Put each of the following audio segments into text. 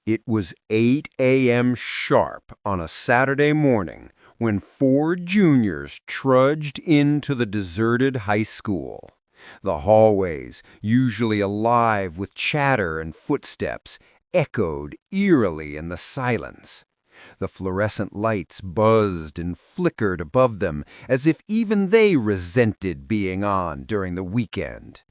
It was 8 a.m. sharp on a Saturday morning when four juniors trudged into the deserted high school. The hallways, usually alive with chatter and footsteps, echoed eerily in the silence. The fluorescent lights buzzed and flickered above them as if even they resented being on during the weekend.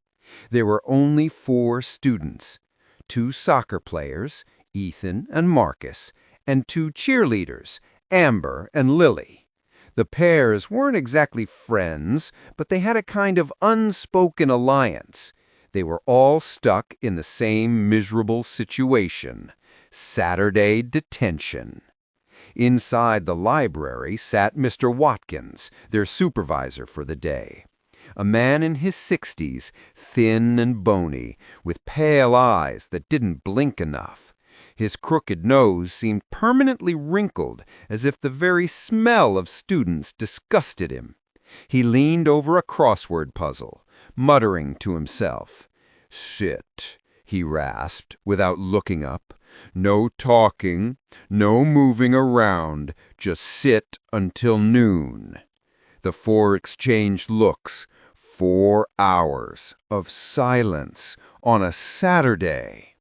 There were only four students, two soccer players, Ethan and Marcus, and two cheerleaders, Amber and Lily. The pairs weren't exactly friends, but they had a kind of unspoken alliance. They were all stuck in the same miserable situation: Saturday detention. Inside the library sat Mr. Watkins, their supervisor for the day. A man in his 60s, thin and bony, with pale eyes that didn't blink enough. His crooked nose seemed permanently wrinkled, as if the very smell of students disgusted him. He leaned over a crossword puzzle, muttering to himself. "Sit," he rasped, without looking up. "No talking, no moving around, just sit until noon." The four exchanged looks. 4 hours of silence on a Saturday.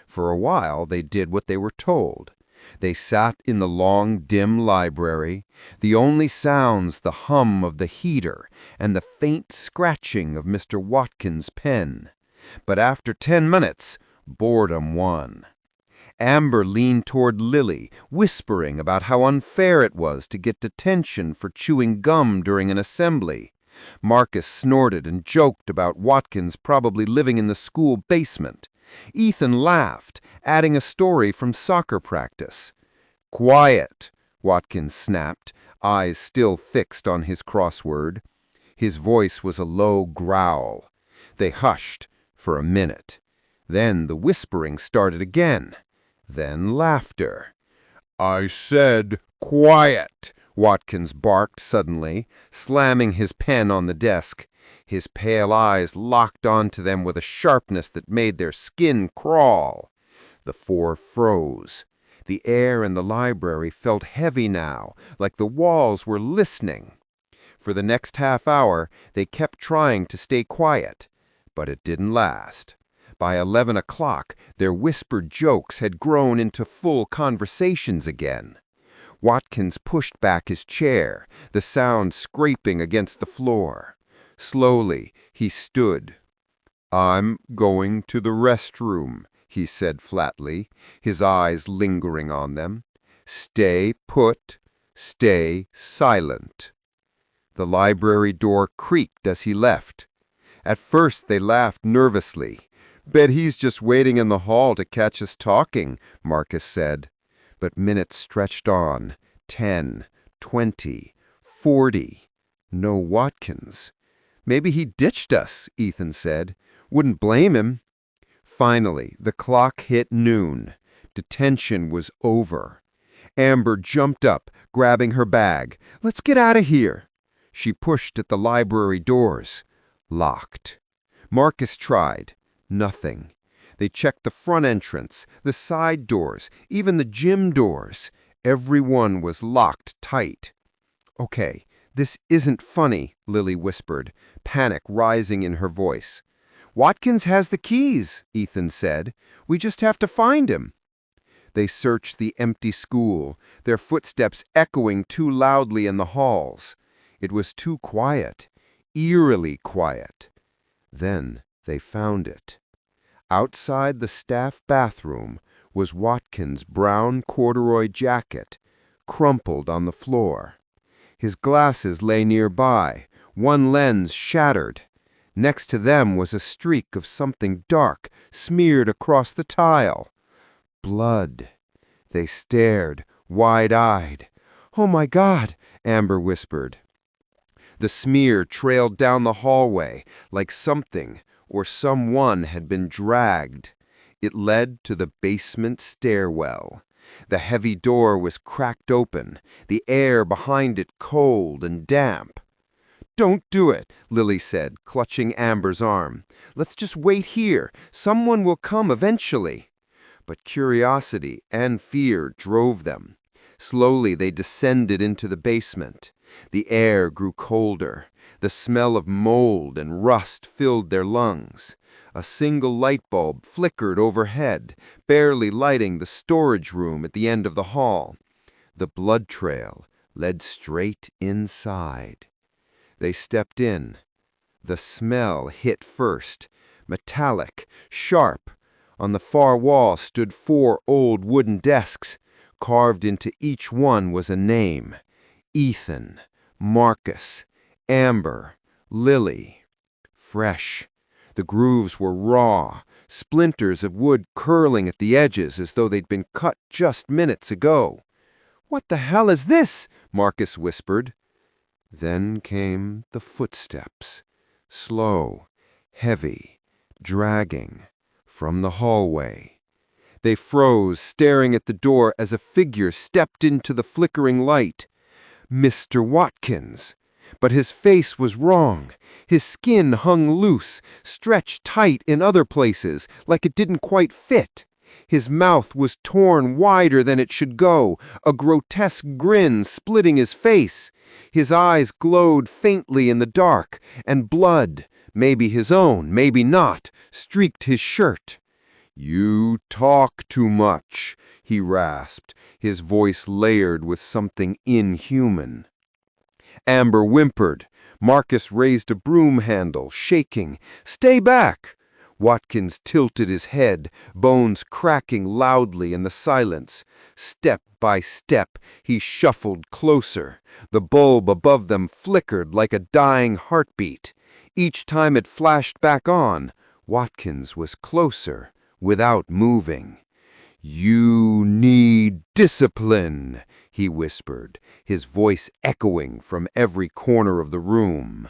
For a while, they did what they were told. They sat in the long, dim library, the only sounds the hum of the heater and the faint scratching of Mr. Watkins' pen. But after 10 minutes, boredom won. Amber leaned toward Lily, whispering about how unfair it was to get detention for chewing gum during an assembly. Marcus snorted and joked about Watkins probably living in the school basement. Ethan laughed, adding a story from soccer practice. "Quiet," Watkins snapped, eyes still fixed on his crossword. His voice was a low growl. They hushed for a minute. Then the whispering started again. Then laughter. "I said quiet," Watkins barked suddenly, slamming his pen on the desk. His pale eyes locked onto them with a sharpness that made their skin crawl. The four froze. The air in the library felt heavy now, like the walls were listening. For the next half hour, they kept trying to stay quiet, but it didn't last. By 11 o'clock, their whispered jokes had grown into full conversations again. Watkins pushed back his chair, the sound scraping against the floor. Slowly, he stood. "I'm going to the restroom," he said flatly, his eyes lingering on them. "Stay put, stay silent." The library door creaked as he left. At first they laughed nervously. "Bet he's just waiting in the hall to catch us talking," Marcus said. But minutes stretched on. 10, 20, 40. No Watkins. "Maybe he ditched us," Ethan said. "Wouldn't blame him." Finally, the clock hit noon. Detention was over. Amber jumped up, grabbing her bag. "Let's get out of here." She pushed at the library doors. Locked. Marcus tried. Nothing. They checked the front entrance, the side doors, even the gym doors. Every one was locked tight. "Okay, this isn't funny," Lily whispered, panic rising in her voice. "Watkins has the keys," Ethan said. "We just have to find him." They searched the empty school, their footsteps echoing too loudly in the halls. It was too quiet, eerily quiet. Then they found it. Outside the staff bathroom was Watkins' brown corduroy jacket, crumpled on the floor. His glasses lay nearby, one lens shattered. Next to them was a streak of something dark smeared across the tile. Blood. They stared, wide-eyed. "Oh my God," Amber whispered. The smear trailed down the hallway like something or someone had been dragged. It led to the basement stairwell. The heavy door was cracked open, the air behind it cold and damp. "Don't do it," Lily said, clutching Amber's arm. "Let's just wait here. Someone will come eventually." but curiosity and fear drove them. Slowly they descended into the basement. The air grew colder. The smell of mold and rust filled their lungs. A single light bulb flickered overhead, barely lighting the storage room at the end of the hall. The blood trail led straight inside. They stepped in. The smell hit first, metallic, sharp. On the far wall stood 4 old wooden desks. Carved into each one was a name: Ethan, Marcus, Amber, Lily. Fresh. The grooves were raw, splinters of wood curling at the edges as though they'd been cut just minutes ago. "What the hell is this?" Marcus whispered. Then came the footsteps, slow, heavy, dragging, from the hallway. They froze, staring at the door as a figure stepped into the flickering light. Mr. Watkins. But his face was wrong. His skin hung loose, stretched tight in other places, like it didn't quite fit. His mouth was torn wider than it should go, a grotesque grin splitting his face. His eyes glowed faintly in the dark, and blood, maybe his own, maybe not, streaked his shirt. "You talk too much," he rasped, his voice layered with something inhuman. Amber whimpered. Marcus raised a broom handle, shaking. "Stay back!" Watkins tilted his head, bones cracking loudly in the silence. Step by step, he shuffled closer. The bulb above them flickered like a dying heartbeat. Each time it flashed back on, Watkins was closer, without moving. "You need discipline," he whispered, his voice echoing from every corner of the room.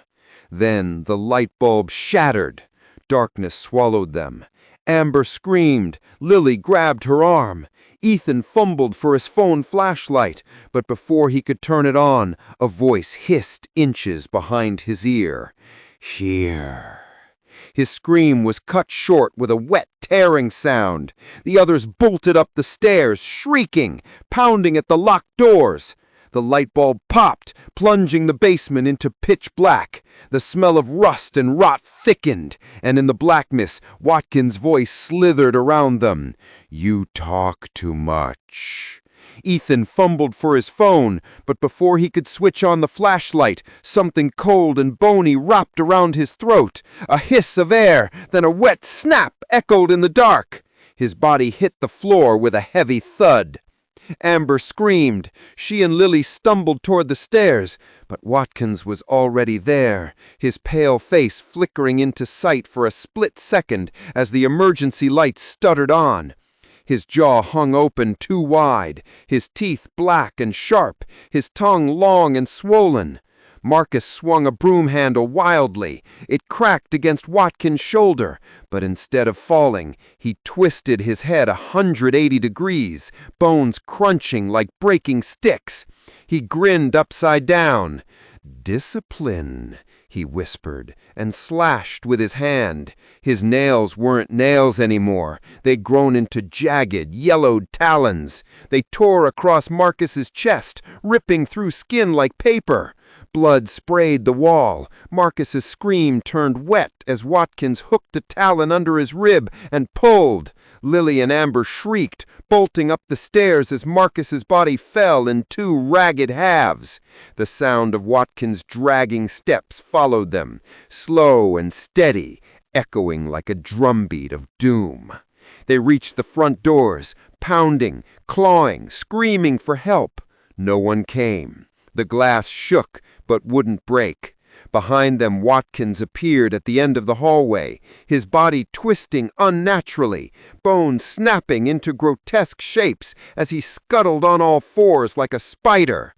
Then the light bulb shattered. Darkness swallowed them. Amber screamed. Lily grabbed her arm. Ethan fumbled for his phone flashlight, but before he could turn it on, a voice hissed inches behind his ear. "Here." His scream was cut short with a wet, tearing sound. The others bolted up the stairs, shrieking, pounding at the locked doors. The light bulb popped, plunging the basement into pitch black. The smell of rust and rot thickened, and in the blackness, Watkins' voice slithered around them. "You talk too much." Ethan fumbled for his phone, but before he could switch on the flashlight, something cold and bony wrapped around his throat. A hiss of air, then a wet snap echoed in the dark. His body hit the floor with a heavy thud. Amber screamed. She and Lily stumbled toward the stairs, but Watkins was already there, his pale face flickering into sight for a split second as the emergency lights stuttered on. His jaw hung open too wide, his teeth black and sharp, his tongue long and swollen. Marcus swung a broom handle wildly. It cracked against Watkins' shoulder, but instead of falling, he twisted his head 180 degrees, bones crunching like breaking sticks. He grinned upside down. "Discipline," he whispered, and slashed with his hand. His nails weren't nails anymore. They'd grown into jagged, yellowed talons. They tore across Marcus's chest, ripping through skin like paper. Blood sprayed the wall. Marcus's scream turned wet as Watkins hooked a talon under his rib and pulled. Lily and Amber shrieked, bolting up the stairs as Marcus's body fell in 2 ragged halves. The sound of Watkins' dragging steps followed them, slow and steady, echoing like a drumbeat of doom. They reached the front doors, pounding, clawing, screaming for help. No one came. The glass shook, but wouldn't break. Behind them, Watkins appeared at the end of the hallway, his body twisting unnaturally, bones snapping into grotesque shapes as he scuttled on all fours like a spider.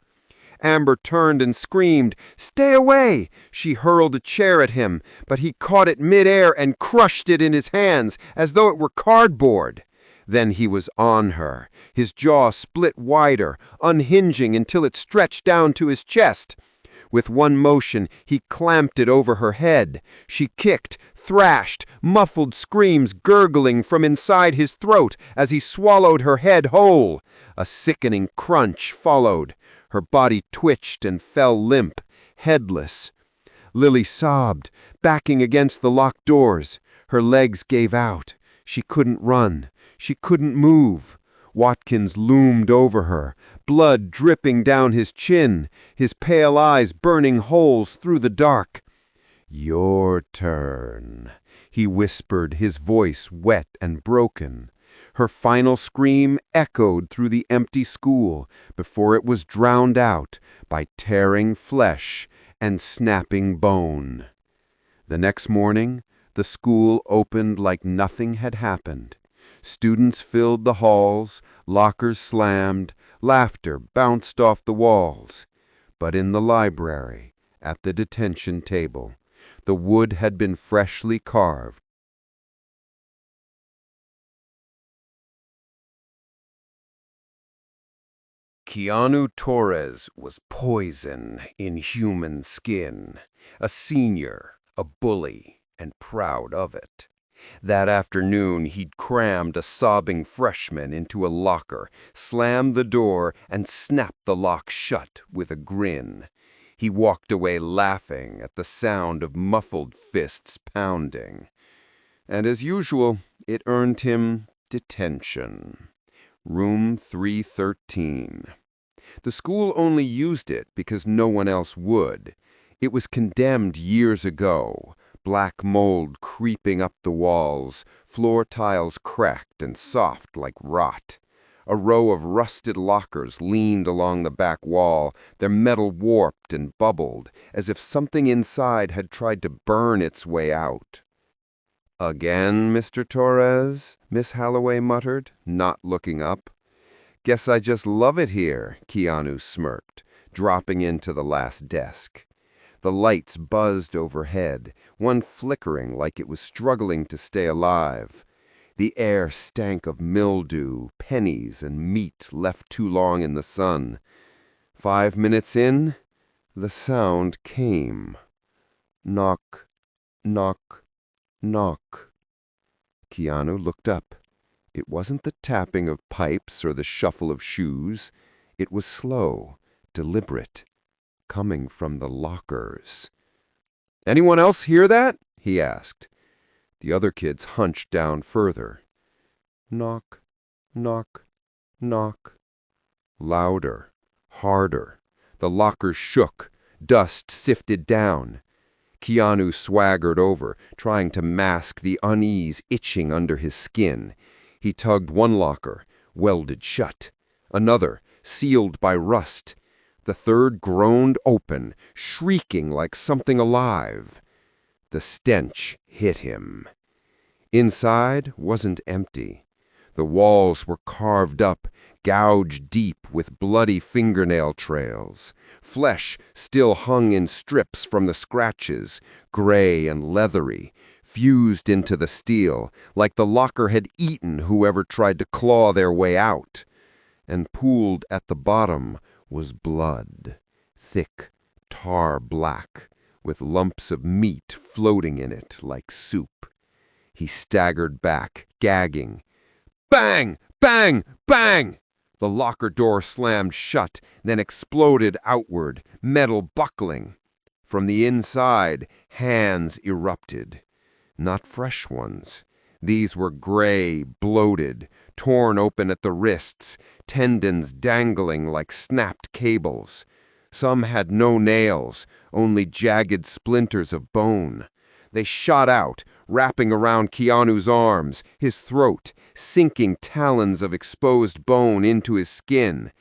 Amber turned and screamed, "Stay away!" She hurled a chair at him, but he caught it midair and crushed it in his hands as though it were cardboard. Then he was on her, his jaw split wider, unhinging until it stretched down to his chest. With one motion, he clamped it over her head. She kicked, thrashed, muffled screams gurgling from inside his throat as he swallowed her head whole. A sickening crunch followed. Her body twitched and fell limp, headless. Lily sobbed, backing against the locked doors. Her legs gave out. She couldn't run. She couldn't move. Watkins loomed over her, blood dripping down his chin, his pale eyes burning holes through the dark. "Your turn," he whispered, his voice wet and broken. Her final scream echoed through the empty school before it was drowned out by tearing flesh and snapping bone. The next morning, the school opened like nothing had happened. Students filled the halls, lockers slammed, laughter bounced off the walls. But in the library, at the detention table, the wood had been freshly carved. Keanu Torres was poison in human skin, a senior, a bully, and proud of it. That afternoon, he'd crammed a sobbing freshman into a locker, slammed the door, and snapped the lock shut with a grin. He walked away laughing at the sound of muffled fists pounding. And as usual, it earned him detention. Room 313. The school only used it because no one else would. It was condemned years ago. Black mold creeping up the walls, floor tiles cracked and soft like rot. A row of rusted lockers leaned along the back wall, their metal warped and bubbled, as if something inside had tried to burn its way out. "Again, Mr. Torres?" Miss Holloway muttered, not looking up. "Guess I just love it here," Keanu smirked, dropping into the last desk. The lights buzzed overhead, one flickering like it was struggling to stay alive. The air stank of mildew, pennies, and meat left too long in the sun. 5 minutes in, the sound came. Knock, knock, knock. Keanu looked up. It wasn't the tapping of pipes or the shuffle of shoes. It was slow, deliberate, coming from the lockers. "Anyone else hear that?" he asked. The other kids hunched down further. Knock, knock, knock. Louder, harder. The lockers shook. Dust sifted down. Keanu swaggered over, trying to mask the unease itching under his skin. He tugged one locker, welded shut. Another, sealed by rust. The third groaned open, shrieking like something alive. The stench hit him. Inside wasn't empty. The walls were carved up, gouged deep with bloody fingernail trails. Flesh still hung in strips from the scratches, gray and leathery, fused into the steel, like the locker had eaten whoever tried to claw their way out. And pooled at the bottom was blood, thick, tar black, with lumps of meat floating in it like soup. He staggered back, gagging. Bang! Bang! Bang! The locker door slammed shut, then exploded outward, metal buckling. From the inside, hands erupted. Not fresh ones. These were gray, bloated, torn open at the wrists, tendons dangling like snapped cables. Some had no nails, only jagged splinters of bone. They shot out, wrapping around Keanu's arms, his throat, sinking talons of exposed bone into his skin.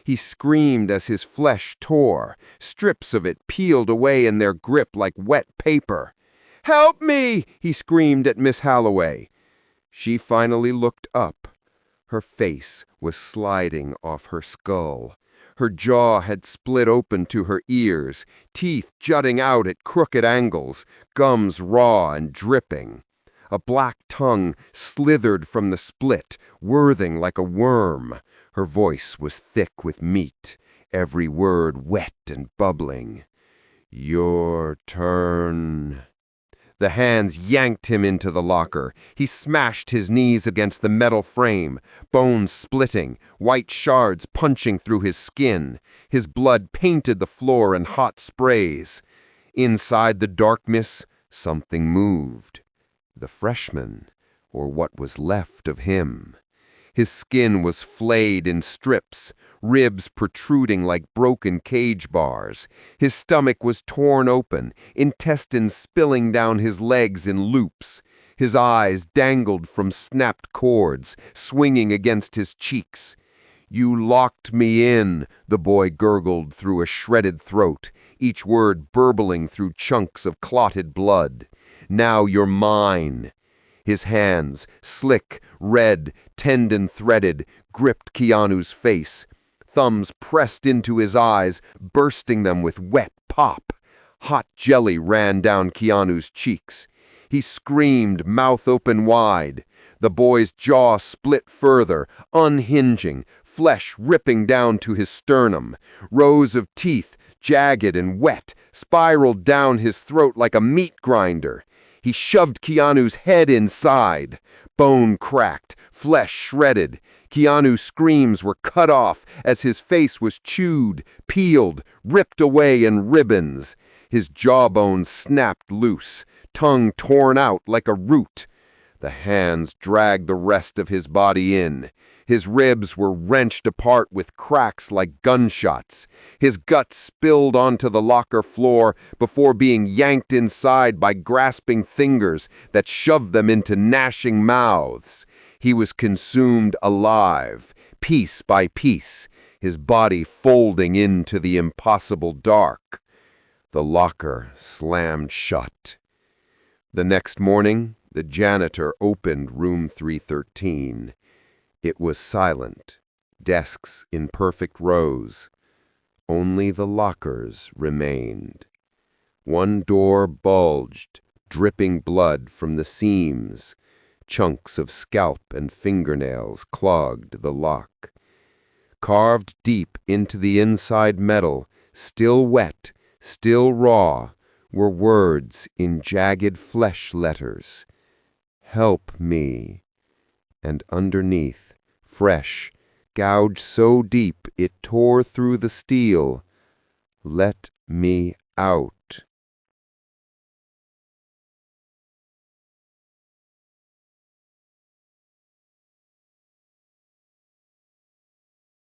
He screamed as his flesh tore, strips of it peeled away in their grip like wet paper. "Help me!" he screamed at Miss Holloway. She finally looked up. Her face was sliding off her skull. Her jaw had split open to her ears, teeth jutting out at crooked angles, gums raw and dripping. A black tongue slithered from the split, worthing like a worm. Her voice was thick with meat, every word wet and bubbling. Your turn. The hands yanked him into the locker. He smashed his knees against the metal frame, bones splitting, white shards punching through his skin. His blood painted the floor in hot sprays. Inside the darkness, something moved. The freshman, or what was left of him. His skin was flayed in strips, ribs protruding like broken cage bars. His stomach was torn open, intestines spilling down his legs in loops. His eyes dangled from snapped cords, swinging against his cheeks. "You locked me in," the boy gurgled through a shredded throat, each word burbling through chunks of clotted blood. "Now you're mine." His hands, slick, red, tendon-threaded, gripped Keanu's face. Thumbs pressed into his eyes, bursting them with wet pop. Hot jelly ran down Keanu's cheeks. He screamed, mouth open wide. The boy's jaw split further, unhinging, flesh ripping down to his sternum. Rows of teeth, jagged and wet, spiraled down his throat like a meat grinder. He shoved Keanu's head inside. Bone cracked, flesh shredded. Keanu's screams were cut off as his face was chewed, peeled, ripped away in ribbons. His jawbone snapped loose, tongue torn out like a root. The hands dragged the rest of his body in. His ribs were wrenched apart with cracks like gunshots. His guts spilled onto the locker floor before being yanked inside by grasping fingers that shoved them into gnashing mouths. He was consumed alive, piece by piece, his body folding into the impossible dark. The locker slammed shut. The next morning, the janitor opened room 313. It was silent, desks in perfect rows. Only the lockers remained. One door bulged, dripping blood from the seams. Chunks of scalp and fingernails clogged the lock. Carved deep into the inside metal, still wet, still raw, were words in jagged flesh letters. "Help me." And underneath, fresh, gouged so deep it tore through the steel, "Let me out."